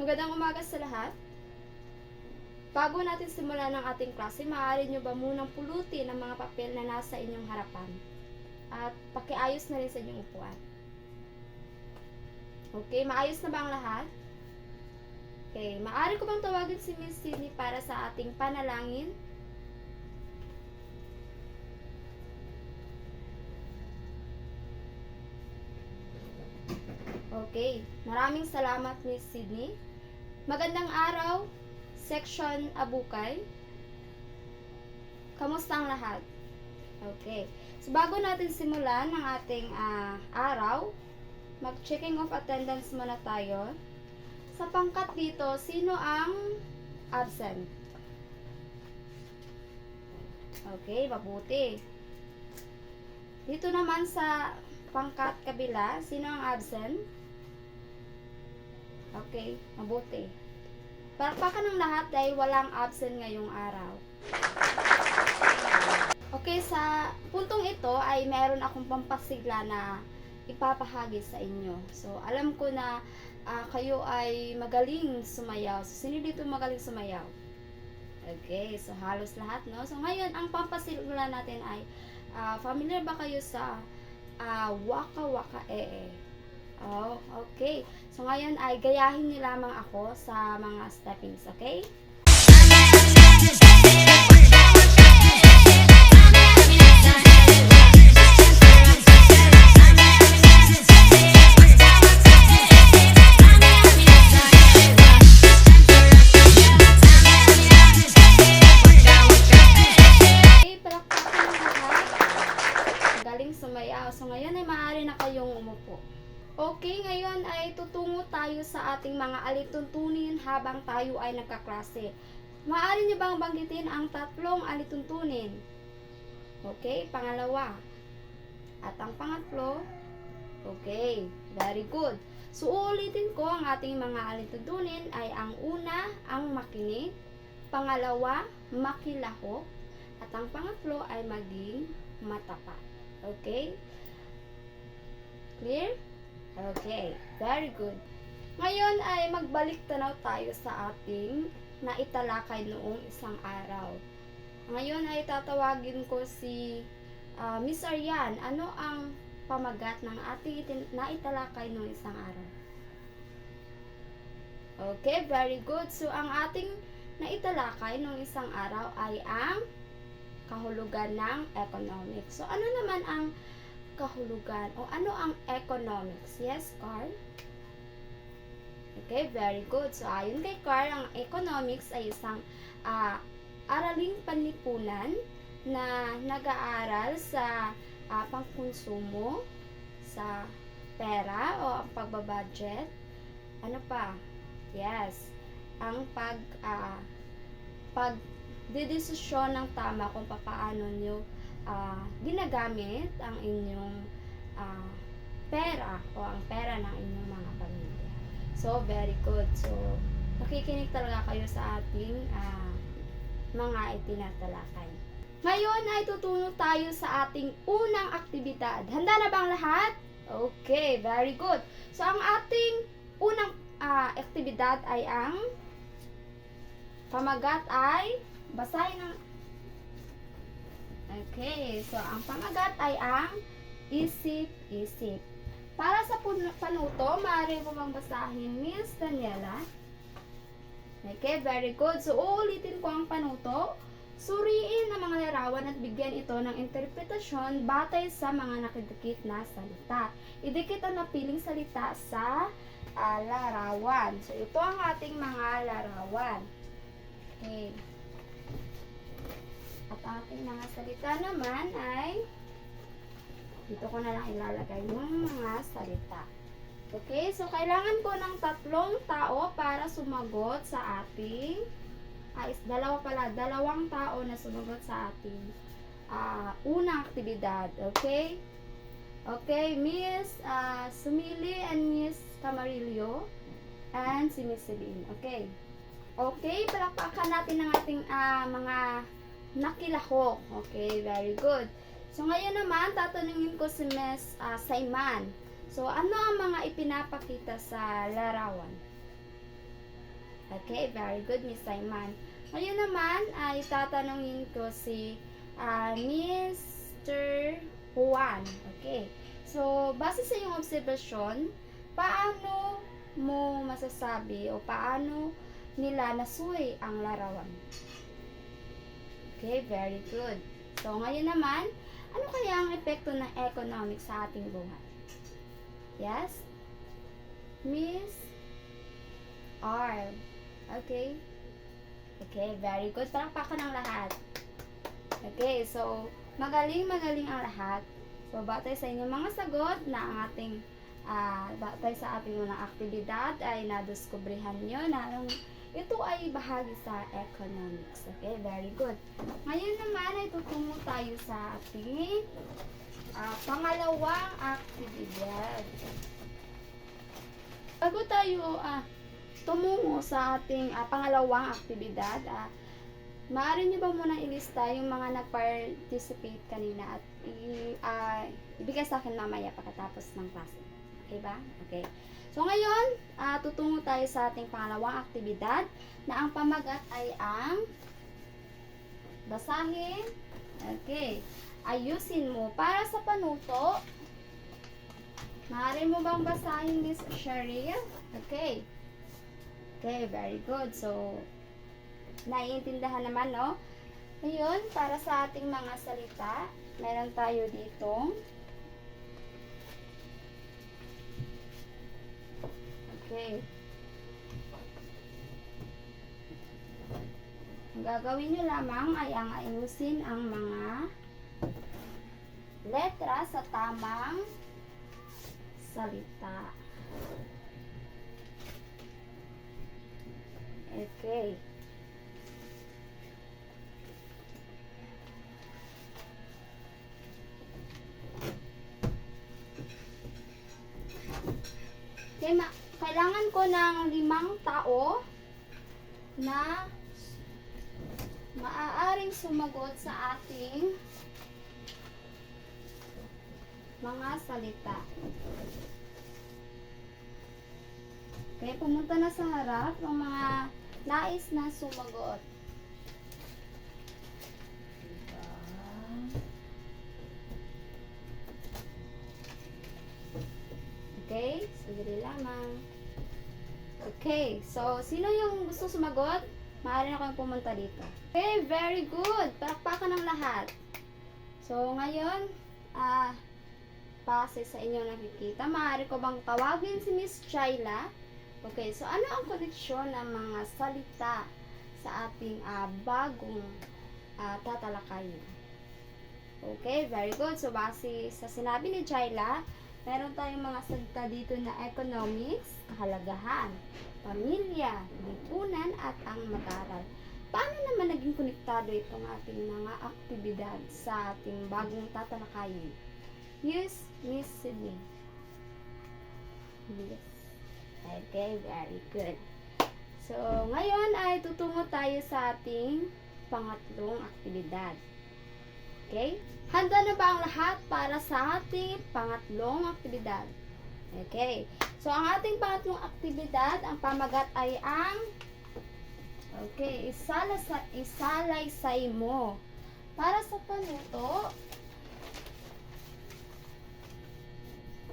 Magandang umaga sa lahat. Bago natin simulan ng ating klase, maaari nyo ba munang pulutin ang mga papel na nasa inyong harapan? At pakiayos na rin sa inyong upuan. Okay, maayos na ba ang lahat? Okay, maaari ko bang tawagin si Miss Sydney para sa ating panalangin? Okay, maraming salamat Miss Sydney. Magandang araw, Section Abukay. Kamusta ang lahat? Okay, so bago natin simulan ang ating araw, mag-checking of attendance muna tayo. Sa pangkat dito, sino ang absent? Okay, mabuti. Dito naman sa pangkat kabila, sino ang absent? Okay, mabuti. Palakpakan ng lahat dahil walang absent ngayong araw. Okay, sa puntong ito ay meron akong pampasigla na ipapahagi sa inyo. So, alam ko na kayo ay magaling sumayaw. So, sino dito magaling sumayaw? Okay, so halos lahat, no? So, ngayon, ang pampasigla natin ay familiar ba kayo sa waka waka ee? Oh, okay. So, ngayon ay gayahin niyo lamang ako sa mga steppings, okay? Sumayaw. So, ngayon ay maaari na kayong umupo. Okay, ngayon ay tutungo tayo sa ating mga alituntunin habang tayo ay nagkaklase. Maaari niyo bang banggitin ang tatlong alituntunin? Okay, pangalawa. At ang pangatlo? Okay, very good. So, uulitin ko ang ating mga alituntunin ay ang una, ang makinig. Pangalawa, makilahok. At ang pangatlo ay maging matapat. Okay? Clear? Okay, very good. Ngayon ay magbalik tanaw tayo sa ating naitalakay noong isang araw. Ngayon ay tatawagin ko si Miss Arian. Ano ang pamagat ng ating naitalakay noong isang araw? Okay, very good. So, ang ating naitalakay noong isang araw ay ang kahulugan ng economics. So, ano naman ang kahulugan o ano ang economics? Yes, Carl? Okay, very good. So, ayon kay Carl, ang economics ay isang araling panlipunan na nag-aaral sa pangkonsumo, sa pera o ang pagbabudget. Ano pa? Yes, ang pagdedesisyon ng tama kung paano nyo ginagamit ang inyong pera o ang pera ng inyong mga pamilya. So, very good. So, nakikinig talaga kayo sa ating mga itinatalakay. Ngayon ay tutungo tayo sa ating unang aktibidad. Handa na bang lahat? Okay, very good. So, ang ating unang aktibidad ay ang pamagat ay basahin ang okay, so ang pamagat ay ang isip-isip. Para sa panuto, maaari mo bang basahin, Miss Daniela? Okay, very good. So, uulitin ko ang panuto. Suriin ang mga larawan at bigyan ito ng interpretasyon batay sa mga nakidikit na salita. Idikit ang napiling salita sa larawan. So, ito ang ating mga larawan. Okay. At ating mga salita naman ay dito ko na lang ilalagay yung mga salita. Okay, so kailangan ko ng 3 tao para sumagot sa ating dalawang tao na sumagot sa ating unang aktibidad. Okay? Okay, Miss Sumili and Miss Camarillo and si Miss Celine. Okay. Okay, palakpakan natin ang ating mga nakilahok. Okay, very good. So, ngayon naman, tatanungin ko si Miss Saiman. So, ano ang mga ipinapakita sa larawan? Okay, very good, Miss Simon. Ngayon naman ay tatanungin ko si Mr. Juan. Okay. So, base sa iyong obserbasyon, paano mo masasabi o paano nila nasuy ang larawan? Okay, very good. So, ngayon naman, ano kaya ang epekto ng economics sa ating buhay? Yes? Miss R. Okay? Okay, very good. Palakpakan ang lahat. Okay, so, magaling ang lahat. So, batay sa inyong mga sagot na ang ating batay sa ating mga aktibidad ay nadiskubrihan nyo na ito ay bahagi sa economics. Okay, very good. Ngayon naman ay tutungo tayo sa ating pangalawang aktibidad. Bago tayo tumungo sa ating pangalawang aktibidad, maaari nyo ba muna ilista yung mga nag-participate kanina at ibigay sa akin mamaya pagkatapos ng klase. Okay ba? Okay. So ngayon, tutungo tayo sa ating pangalawang aktibidad na ang pamagat ay ang basahin. Okay. Ayusin mo. Para sa panuto, maaari mo bang basahin, Miss Cheryl? Okay. Okay, very good. So, naiintindihan naman, no? Ngayon, para sa ating mga salita, meron tayo ditong okay. Ang gagawin nyo lamang ay ang ayusin ang mga letra sa tamang salita. Okay. Okay, kailangan ko ng 5 tao na maaaring sumagot sa ating mga salita. Okay, pumunta na sa harap ng mga nais na sumagot. Okay, sandali lamang. Okay, so sino yung gusto sumagot? Maaari na kayong pumunta dito. Okay, very good. Palakpakan ng lahat. So, ngayon, base sa inyong nakikita, maaari ko bang tawagin si Miss Chayla? Okay, so ano ang koneksyon ng mga salita sa ating bagong tatalakayin? Okay, very good. So, base sa sinabi ni Chayla, meron tayong mga salita dito na economics, kahalagahan, pamilya, lipunan, at ang mag-aral. Paano naman naging konektado itong ating mga aktibidad sa ating bagong tatalakayin? Yes, Miss Sydney. Yes. Okay, very good. So, ngayon ay tutungo tayo sa ating pangatlong aktibidad. Okay? Handa na ba ang lahat para sa ating pangatlong aktibidad? Okay. So, ang ating pangatlong aktibidad, ang pamagat ay ang okay, isalaysay mo. Para sa panuto,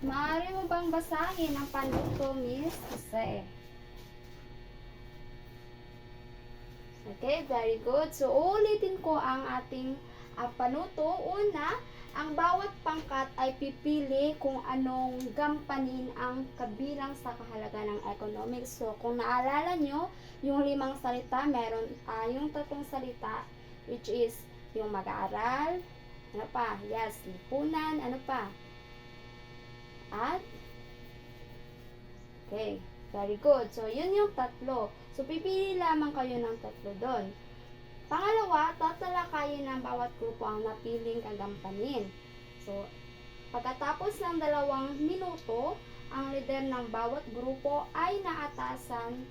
maaari mo bang basahin ang panuto, Miss Jose? Okay, very good. So, ulitin ko ang ating panuto. Una, ang bawat pangkat ay pipili kung anong gampanin ang kabilang sa kahalagan ng economics. So, kung naalala nyo, yung 5 salita, meron yung 3 salita, which is yung mag-aaral, ano pa? Yes, lipunan, ano pa? At, okay, very good. So, yun yung 3. So, pipili lamang kayo ng 3 doon. Pangalawa, tatalakayin ng bawat grupo ang napiling kagampanin. So, pagkatapos ng 2 minuto, ang leader ng bawat grupo ay naatasang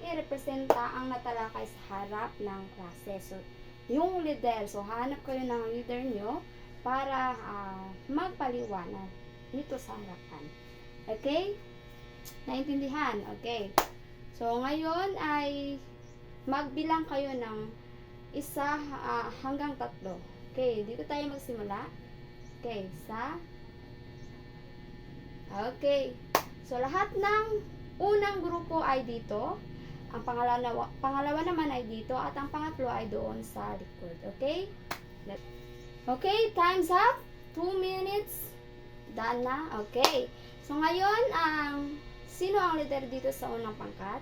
irepresenta ang natalakay sa harap ng klase. So, yung leader, so hanap kayo ng leader nyo para magpaliwanag dito sa harapan. Okay? Naintindihan? Okay. So, ngayon ay magbilang kayo ng 1 hanggang 3. Okay, dito tayo magsimula. Okay, 1. Okay. So, lahat ng unang grupo ay dito. Ang pangalawa naman ay dito. At ang pangatlo ay doon sa likod. Okay? Okay, time's up. 2 minutes. Done na. Okay. So, ngayon, sino ang leader dito sa unang pangkat?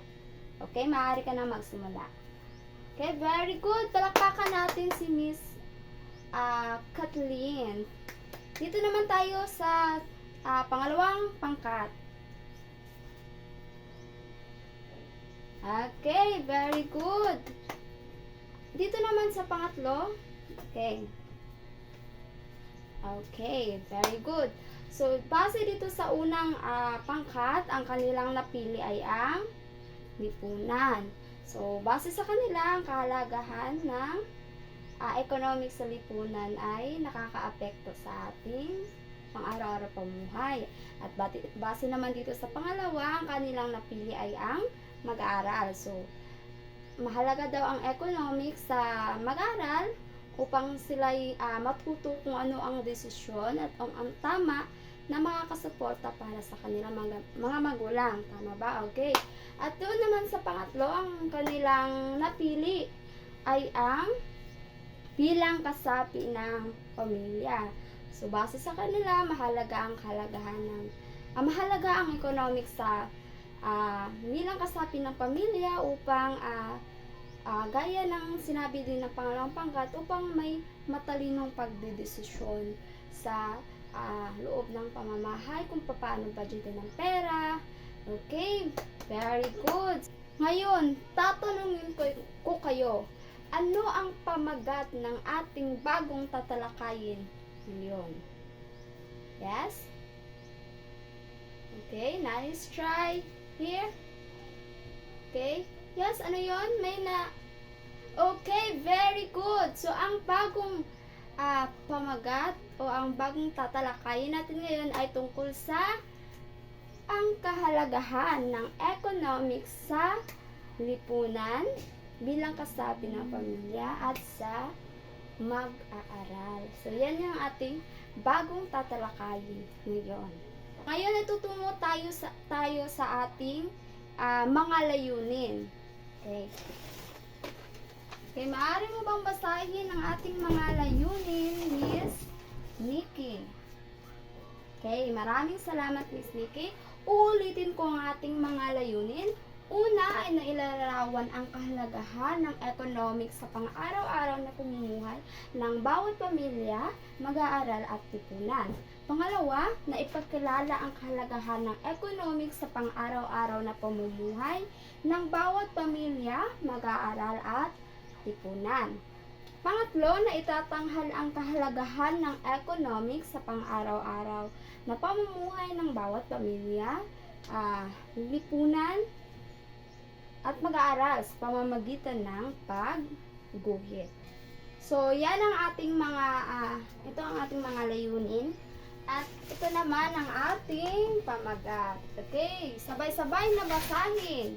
Okay, maaari ka na magsimula. Okay, very good. Palakpakan natin si Miss Kathleen. Dito naman tayo sa pangalawang pangkat. Okay, very good. Dito naman sa pangatlo. Okay. Okay, very good. So, base dito sa unang pangkat, ang kanilang napili ay ang lipunan. So, base sa kanila, ang kahalagahan ng economics sa lipunan ay nakakaapekto sa ating pang-araw-araw pamuhay. At base naman dito sa pangalawa, ang kanilang napili ay ang mag-aaral. So, mahalaga daw ang economics sa mag-aaral upang sila'y matuto kung ano ang desisyon at ang tama na makakasuporta para sa kanilang mga magulang. Tama ba? Okay. At doon naman sa pangatlo, ang kanilang napili ay ang bilang kasapi ng pamilya. So, base sa kanila, mahalaga ang economics sa bilang kasapi ng pamilya upang gaya ng sinabi din ng pangalawang pangkat, upang may matalinong pagdedesisyon sa loob ng pamamahay, kung paano budgetin ng pera. Okay, very good. Ngayon, tatanungin ko kayo, ano ang pamagat ng ating bagong tatalakayin ngayon? Yes? Okay, nice try. Here? Okay. Yes, ano yon? Okay, very good. So, ang bagong pamagat o ang bagong tatalakayin natin ngayon ay tungkol sa ang kahalagahan ng economics sa lipunan bilang kasapi ng pamilya at sa mag-aaral. So, yan yung ating bagong tatalakayin ngayon. Ngayon, natutungo tayo sa ating mga layunin. Okay. Okay, maaari mo bang basahin ang ating mga layunin, Miss Nikki? Okay, maraming salamat, Miss Nikki. Uulitin ko ang ating mga layunin. Una ay nailarawan ang kahalagahan ng economics sa pang-araw-araw na pamumuhay ng bawat pamilya, mag-aaral at lipunan. Pangalawa, na ipagkilala ang kahalagahan ng economics sa pang-araw-araw na pamumuhay ng bawat pamilya, mag-aaral at lipunan. Pangatlo, na itatanghal ang kahalagahan ng economics sa pang-araw-araw na pamumuhay ng bawat pamilya, lipunan at mag-aaral sa pamamagitan ng pagguhit. So, yan ang ating ito ang ating mga layunin. At ito naman ang ating pamagat. Okay, sabay-sabay na basahin.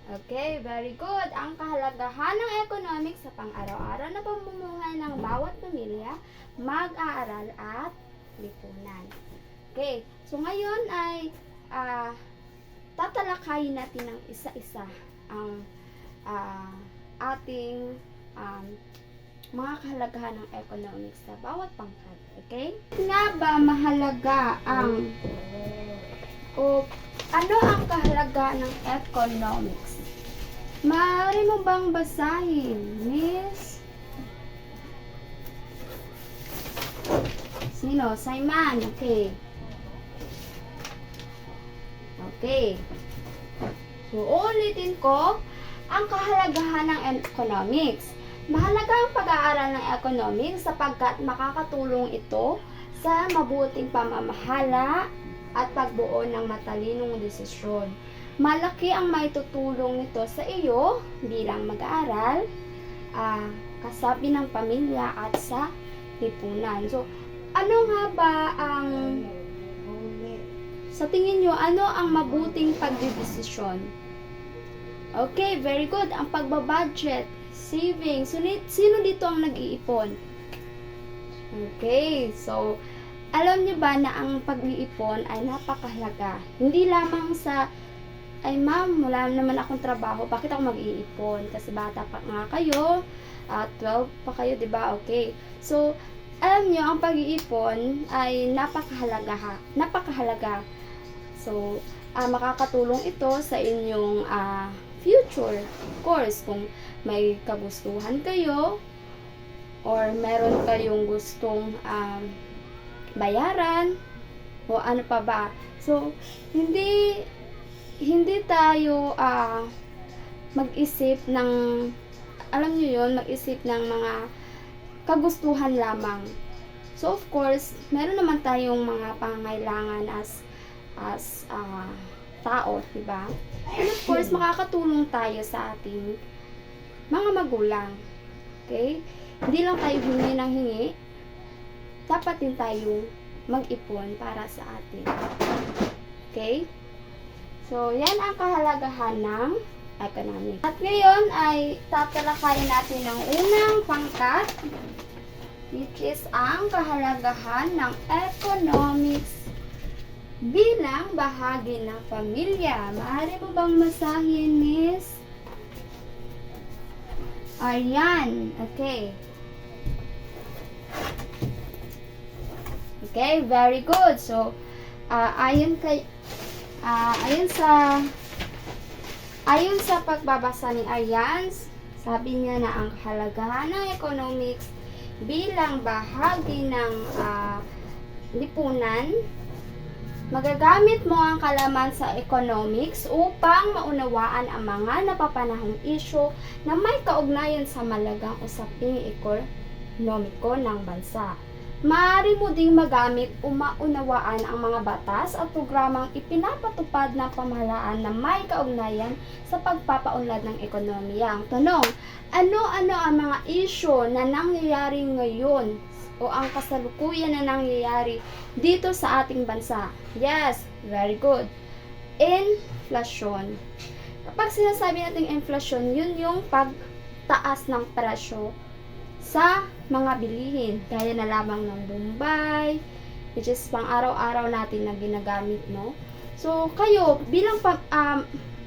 Okay, very good. Ang kahalagahan ng economics sa pang-araw-araw na pamumuhay ng bawat pamilya, mag-aaral at lipunan. Okay, so ngayon ay tatalakayin natin ng isa-isa ang ating mga kahalagahan ng economics sa bawat pangkat. Okay? Nga ba mahalaga ano ang kahalagahan ng economics? Maaari mo bang basahin, Miss? Sino? Simon. Okay. Okay. So, ulitin ko ang kahalagahan ng economics. Mahalaga ang pag-aaral ng economics sapagkat makakatulong ito sa mabuting pamamahala at pagbuo ng matalinong desisyon. Malaki ang maitutulong nito sa iyo bilang mag-aaral, kasabi ng pamilya at sa lipunan. So, ano nga ba sa tingin nyo, ano ang mabuting pagdedesisyon? Okay, very good. Ang pagbabudget, saving. Sino dito ang nag-iipon? Okay, so alam niyo ba na ang pag-iipon ay napakahalaga? Hindi lamang sa, ay ma'am, wala naman akong trabaho, bakit ako mag-iipon? Kasi bata pa nga kayo, 12 pa kayo, di ba? Okay. So, alam niyo, ang pag-iipon ay napakahalaga. So, makakatulong ito sa inyong future. Of course, kung may kagustuhan kayo, or meron kayong gustong bayaran, o ano pa ba. So, hindi tayo mag-isip ng, alam niyo yun, mag-isip ng mga kagustuhan lamang. So, of course, meron naman tayong mga pangangailangan as tao, diba? And of course, makakatulong tayo sa ating mga magulang. Okay? Hindi lang tayo hingi ng hingi, dapat din tayo mag-ipon para sa atin. Okay? So, yan ang kahalagahan ng economics. At ngayon ay tatalakayin natin ang unang pangkat, which is ang kahalagahan ng economics bilang bahagi ng pamilya. Maaari mo bang masahin, Miss? Ayan. Okay. Okay, very good. So, ayon sa pagbabasa ni Aryan, sabi niya na ang kahalagahan ng economics bilang bahagi ng lipunan, magagamit mo ang kalaman sa economics upang maunawaan ang mga napapanahong isyu na may kaugnayan sa malagang usaping ekonomiko ng bansa. Maaari mo ding magamit o maunawaan ang mga batas at programang ipinapatupad ng pamahalaan na may kaugnayan sa pagpapaunlad ng ekonomiya. Ang tanong, ano-ano ang mga isyu na nangyayari ngayon o ang kasalukuyan na nangyayari dito sa ating bansa? Yes, very good. Inflation. Kapag sinasabi natin inflation, yun yung pagtaas ng presyo sa mga bilihin, gaya na lamang ng Bombay, which is pang araw-araw natin na ginagamit, no? So, kayo, bilang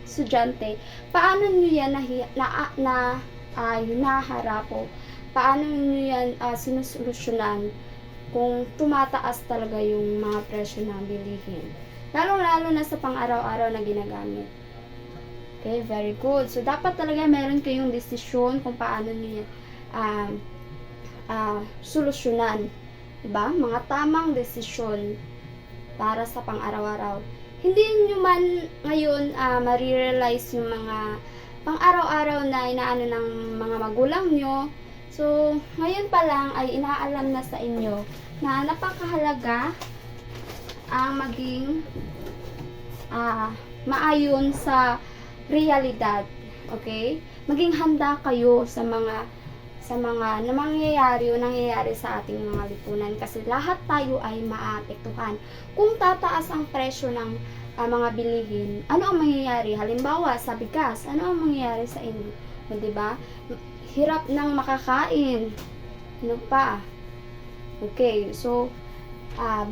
estudyante, paano nyo yan hinaharap o paano nyo yan sinusolusyonan kung tumataas talaga yung mga presyo ng bilihin? Lalo-lalo na sa pang-araw-araw na ginagamit. Okay, very good. So, dapat talaga meron kayong desisyon kung paano nyo yan solusyonan, diba? Mga tamang desisyon para sa pang-araw-araw. Hindi nyo man ngayon marirealize yung mga pang-araw-araw na inaano ng mga magulang nyo. So, ngayon pa lang ay inaalam na sa inyo na napakahalaga ang maging maayon sa realidad. Okay? Maging handa kayo sa mga nangyayari sa ating mga lipunan, kasi lahat tayo ay maapektuhan. Kung tataas ang presyo ng mga bilihin, ano ang mangyayari? Halimbawa, sa bigas, ano ang mangyayari sa inyo? O, diba? Hirap ng makakain. Ano pa? Okay, so,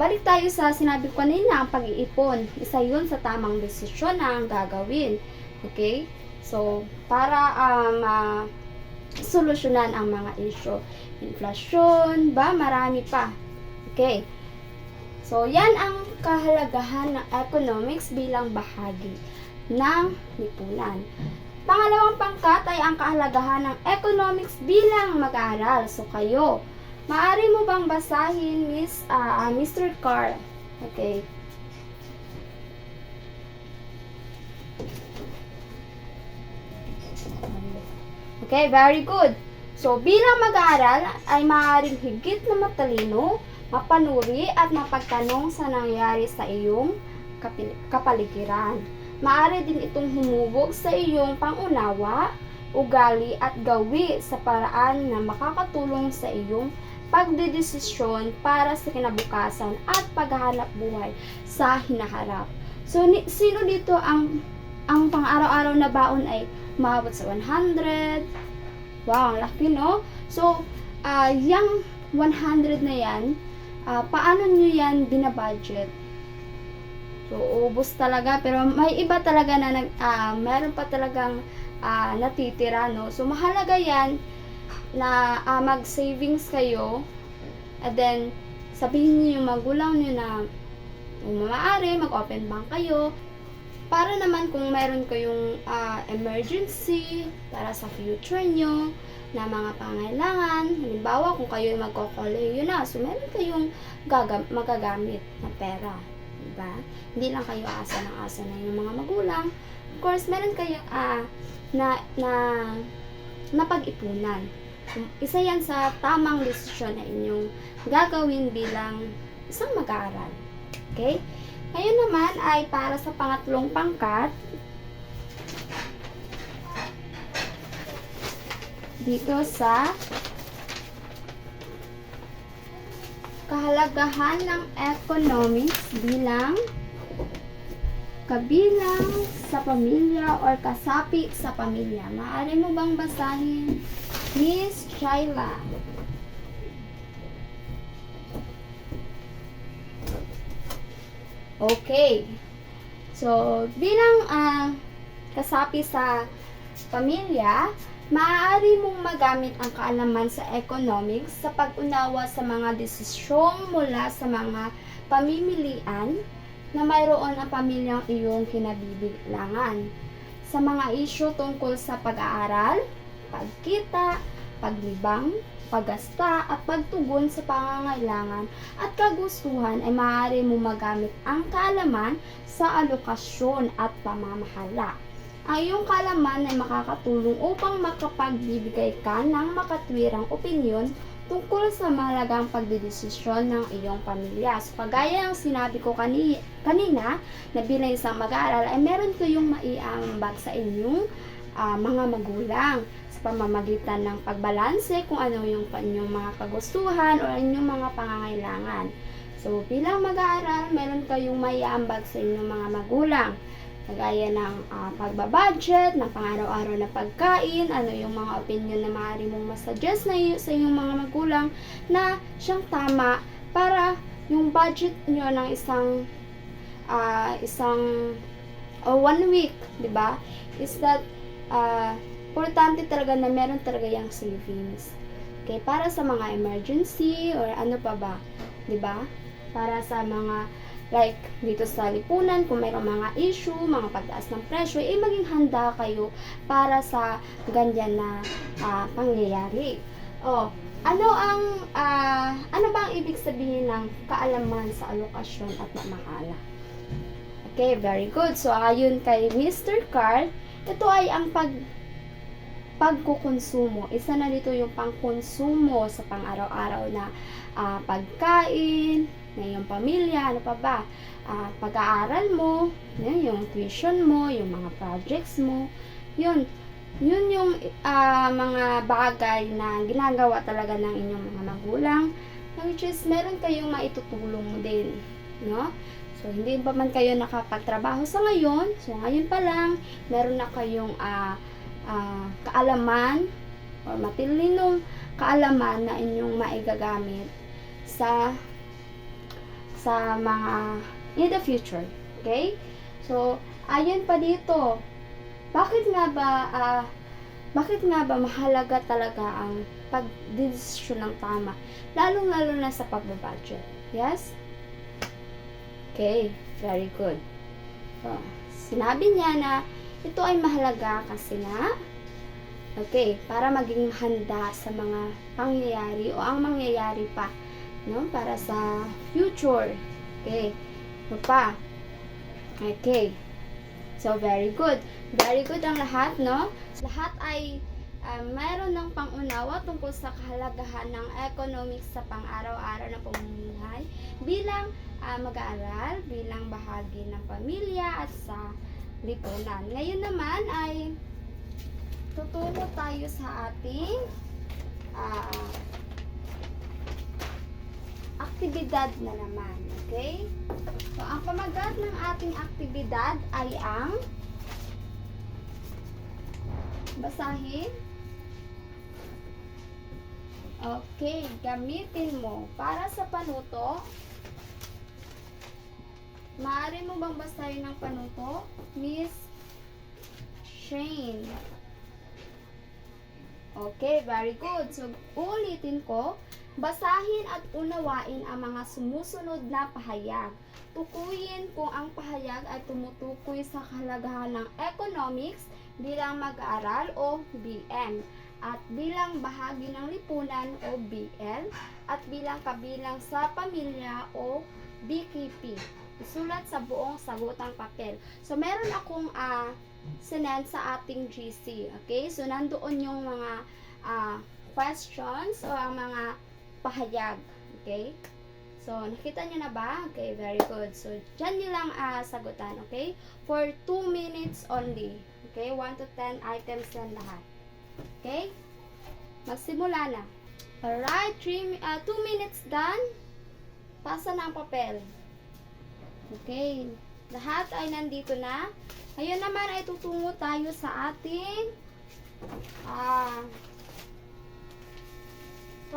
balik tayo sa sinabi ko kanina, ang pag-iipon. Isa yun sa tamang desisyon na ang gagawin. Okay? So, para solusyonan ang mga issue. Inflation, marami pa. Okay. So, yan ang kahalagahan ng economics bilang bahagi ng lipunan. Pangalawang pangkat ay ang kahalagahan ng economics bilang mag-aaral. So, kayo, maaari mo bang basahin, Mr. Carl? Okay. Okay, very good. So, bilang mag-aaral ay maaaring higit na matalino, mapanuri at mapagtanong sa nangyayari sa iyong kapaligiran. Maaari din itong humubog sa iyong pangunawa, ugali at gawi sa paraan na makakatulong sa iyong pagdedesisyon para sa kinabukasan at paghahanap buhay sa hinaharap. So, sino dito ang pang-araw-araw na baon ay umabot sa 100. Wow, ang laki, no? So, yung 100 na yan, paano nyo yan binabudget? So, ubos talaga. Pero may iba talaga na meron pa talagang natitira, no? So, mahalaga yan na mag-savings kayo. And then, sabihin niyo yung magulang niyo na kung maaari, mag-open bank kayo. Para naman kung meron kayong emergency para sa future nyo na mga pangailangan, halimbawa kung kayo magko-kolehiyo na, so meron kayong magagamit na pera, diba? Hindi lang kayo asa ng asa na yung mga magulang. Of course, meron kayong na pag-ipunan. Isa yan sa tamang desisyon na inyong gagawin bilang isang mag-aaral. Okay? Ngayon naman ay para sa pangatlong pangkat. Dito sa kahalagahan ng economics bilang kabilang sa pamilya or kasapi sa pamilya. Maaari mo bang basahin, Miss Shaila? Okay. So, bilang kasapi sa pamilya, maaari mong magamit ang kaalaman sa economics sa pag-unawa sa mga desisyong mula sa mga pamimilian na mayroon ang pamilyang iyong kinabibilangan. Sa mga isyu tungkol sa pag-aaral, pagkita, paglibang, paggasta at pagtugon sa pangangailangan at kagustuhan ay maaari mo magamit ang kaalaman sa alokasyon at pamamahala. Ang iyong kaalaman ay makakatulong upang makapagbibigay ka ng makatwirang opinyon tungkol sa mahalagang pagdedesisyon ng iyong pamilya. So, kagaya ng sinabi ko kanina na bilang isang mag-aaral ay meron kayong maiambag sa inyong mga magulang sa pamamagitan ng pagbalanse kung ano yung inyong mga kagustuhan o inyong mga pangangailangan. So, bilang mag-aaral, meron kayong maiambag sa inyong mga magulang. Kagaya ng pagbabudget, ng pang-araw-araw na pagkain, ano yung mga opinion na maaari mong masuggest na sa inyong mga magulang na siyang tama para yung budget nyo ng isang 1 week, di ba? Is that importante talaga na meron talaga yung savings. Okay, para sa mga emergency or ano pa ba, 'di ba? Para sa mga like dito sa lipunan, kung mayroong mga issue, mga pagtaas ng presyo, maging handa kayo para sa ganyan na pangyayari. Ano ba ang ibig sabihin ng kaalaman sa alokasyon at pamamahala? Okay, very good. So, ayon kay Mr. Carl, ito ay ang pagkukonsumo. Isa na dito yung pangkonsumo sa pang-araw-araw na pagkain, na yung pamilya, ano pa ba? Pag-aaral mo, yung tuition mo, yung mga projects mo, yun yung mga bagay na ginagawa talaga ng inyong mga magulang, which is meron kayong maitutulong din, no? So, hindi pa man kayo nakapagtrabaho sa ngayon, so ngayon pa lang, meron na kayong kaalaman or matilinong kaalaman na inyong maigagamit sa mga in the future. Okay? So, ayon pa dito, bakit nga ba mahalaga talaga ang pagdesisyon ng tama, lalong-lalo na sa pagbabudget? Yes? Okay, very good. So, sinabi niya na ito ay mahalaga kasi nga, okay, para maging handa sa mga pangyayari o ang mangyayari pa, no? Para sa future. Okay. Ano pa? Okay. So, very good. Very good ang lahat, no? Lahat ay mayroon ng pangunawa tungkol sa kahalagahan ng economics sa pang-araw-araw na pamumuhay bilang mag-aaral, bilang bahagi ng pamilya at sa lipunan. Ngayon naman ay tutungo tayo sa ating aktibidad na naman. Okay? So, ang pamagat ng ating aktibidad ay ang Basahin. Okay, gamitin mo. Para sa panuto, maaari mo bang basahin ng panuto, Miss Shane? Okay, very good. So, ulitin ko. Basahin at unawain ang mga sumusunod na pahayag. Tukuyin kung ang pahayag ay tumutukoy sa kahalagahan ng economics bilang mag-aaral o BM, at bilang bahagi ng lipunan o BL, at bilang kabilang sa pamilya o BKP. Isulat sa buong sagutang papel. So, meron akong sinend sa ating GC. Okay? So, nandoon yung mga questions o ang mga pahayag. Okay? So, nakita nyo na ba? Okay, very good. So, dyan nyo lang sagutan. Okay? For 2 minutes only. Okay? 1 to 10 items yan lahat. Okay? Magsimula na. Alright, 2 minutes done. Pasa na ang papel. Okay. Lahat ay nandito na. Ngayon naman ay tutungo tayo sa ating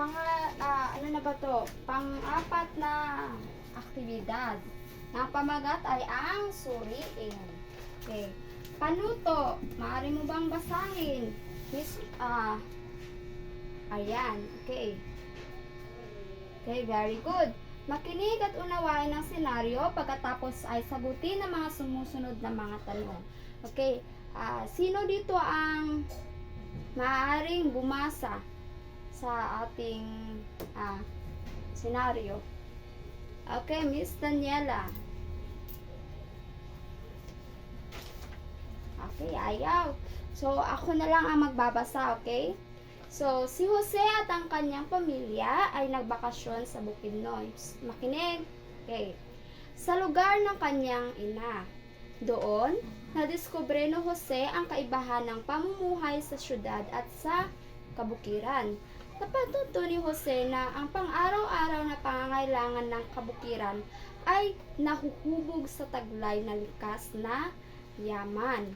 ano na ba to? Pang-apat na aktibidad. Ang pamagat ay ang suriin. Okay. Panuto. Maaari mo bang basahin? Miss, ayan. Okay. Okay, very good. Makinig at unawain ang senaryo, pagkatapos ay sagutin ang mga sumusunod na mga tanong. Okay. Sino dito ang maaaring bumasa sa ating senaryo? Okay, Miss Daniela. Okay, ayaw. So, ako na lang ang magbabasa, okay? So, si Jose at ang kanyang pamilya ay nagbakasyon sa Bukidnon. Makinig. Okay. Sa lugar ng kanyang ina. Doon, nadiskubre ni Jose ang kaibahan ng pamumuhay sa syudad at sa kabukiran. Napatuto ni Jose na ang pang-araw-araw na pangangailangan ng kabukiran ay nahuhubog sa taglay na likas na yaman.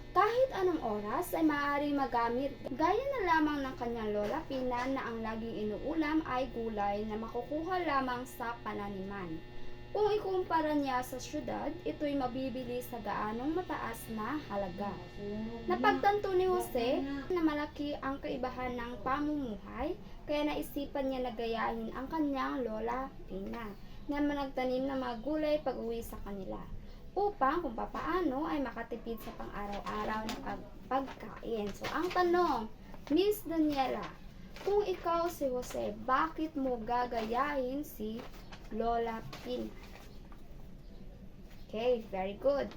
Kahit anong oras ay maaaring magamit. Gaya na lamang ng kanyang lola Pina na ang laging inuulam ay gulay na makukuha lamang sa pananiman. Kung ikumpara niya sa syudad, ito'y mabibili sa gaanong mataas na halaga. Napagtanto ni Jose na malaki ang kaibahan ng pamumuhay, kaya naisipan niya na gayahin ang kanyang lola Pina na managtanim ng mga gulay pag-uwi sa kanila, upang kung papaano ay makatipid sa pang-araw-araw na pagkain. So, ang tanong, Miss Daniela, kung ikaw si Jose, bakit mo gagayahin si Lola Pina? Okay, very good.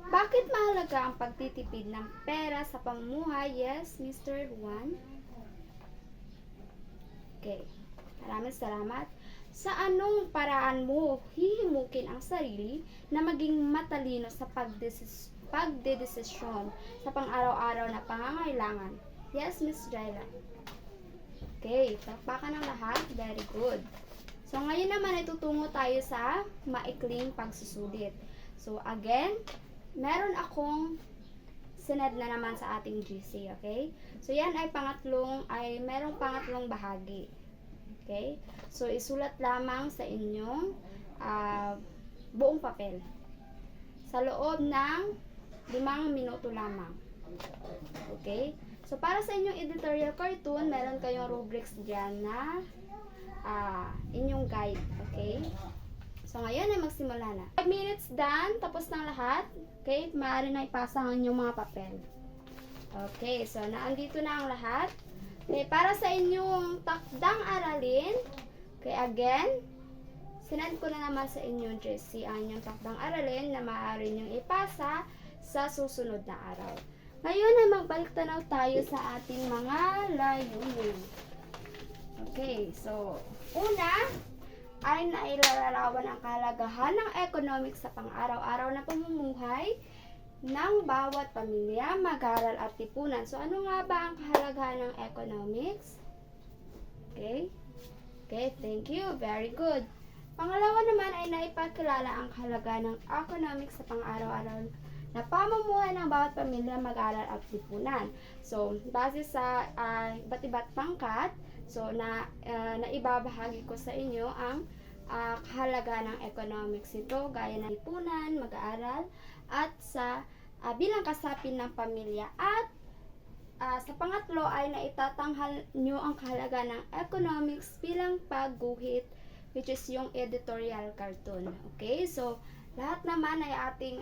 Bakit mahalaga ang pagtitipid ng pera sa pamumuhay? Yes, Mr. Juan? Okay, maraming salamat. Sa anong paraan mo hihimukin ang sarili na maging matalino sa pagdedesisyon sa pang-araw-araw na pangangailangan? Yes, Miss Jaila. Okay, takpakan ng lahat. Very good. So, ngayon naman ay tutungo tayo sa maikling pagsusulit. So, again, meron akong sinad na naman sa ating GC, okay? So, yan ay merong pangatlong bahagi. Okay? So, isulat lamang sa inyong buong papel. Sa loob ng 5 minuto lamang. Okay? So, para sa inyong editorial cartoon, meron kayong rubrics dyan na inyong guide. Okay? So, ngayon ay magsimula na. 5 minutes done. Tapos ng lahat. Okay? Maaari na ipasa ang inyong mga papel. Okay. So, naandito na ang lahat. Okay. Para sa inyong takdang aralin. Okay. Again, sinend ko na naman sa inyong GC ang inyong takdang aralin na maaari nyong ipasa sa susunod na araw. Ngayon ay magbalik tanaw tayo sa ating mga layunin. Okay, so, una ay nailalarawan ang kahalagahan ng economics sa pang-araw-araw na pamumuhay ng bawat pamilya, mag-aral at tipunan. So, ano nga ba ang kahalagahan ng economics? Okay? Okay, thank you. Very good. Pangalawa naman ay naipakilala ang kahalagahan ng economics sa pang-araw-araw na pamumuhay ng bawat pamilya, mag-aral at lipunan. So, base sa iba't iba't pangkat, so naibabahagi ko sa inyo ang kahalaga ng economics nito, gaya ng lipunan, mag-aaral, at sa bilang kasapin ng pamilya. At sa pangatlo ay naitatanghal nyo ang kahalaga ng economics bilang pagguhit, which is yung editorial cartoon. Okay, so lahat naman ay ating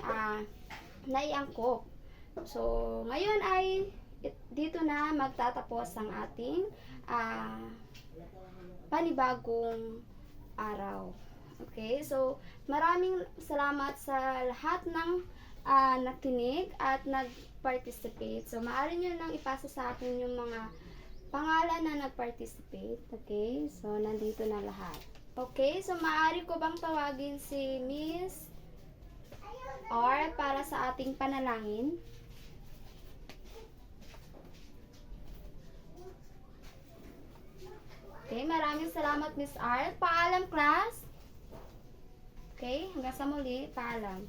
naiangkop. So ngayon ay dito na magtatapos ang ating panibagong araw. Okay, so maraming salamat sa lahat ng nakinig at nag-participate. So maaari nyo nang ipasa sa akin yung mga pangalan na nag-participate. Okay, so nandito na lahat. Okay, so maaari ko bang tawagin si Miss R para sa ating panalangin? Okay, maraming salamat Miss R. Paalam class. Okay, hanggang sa muli. Paalam.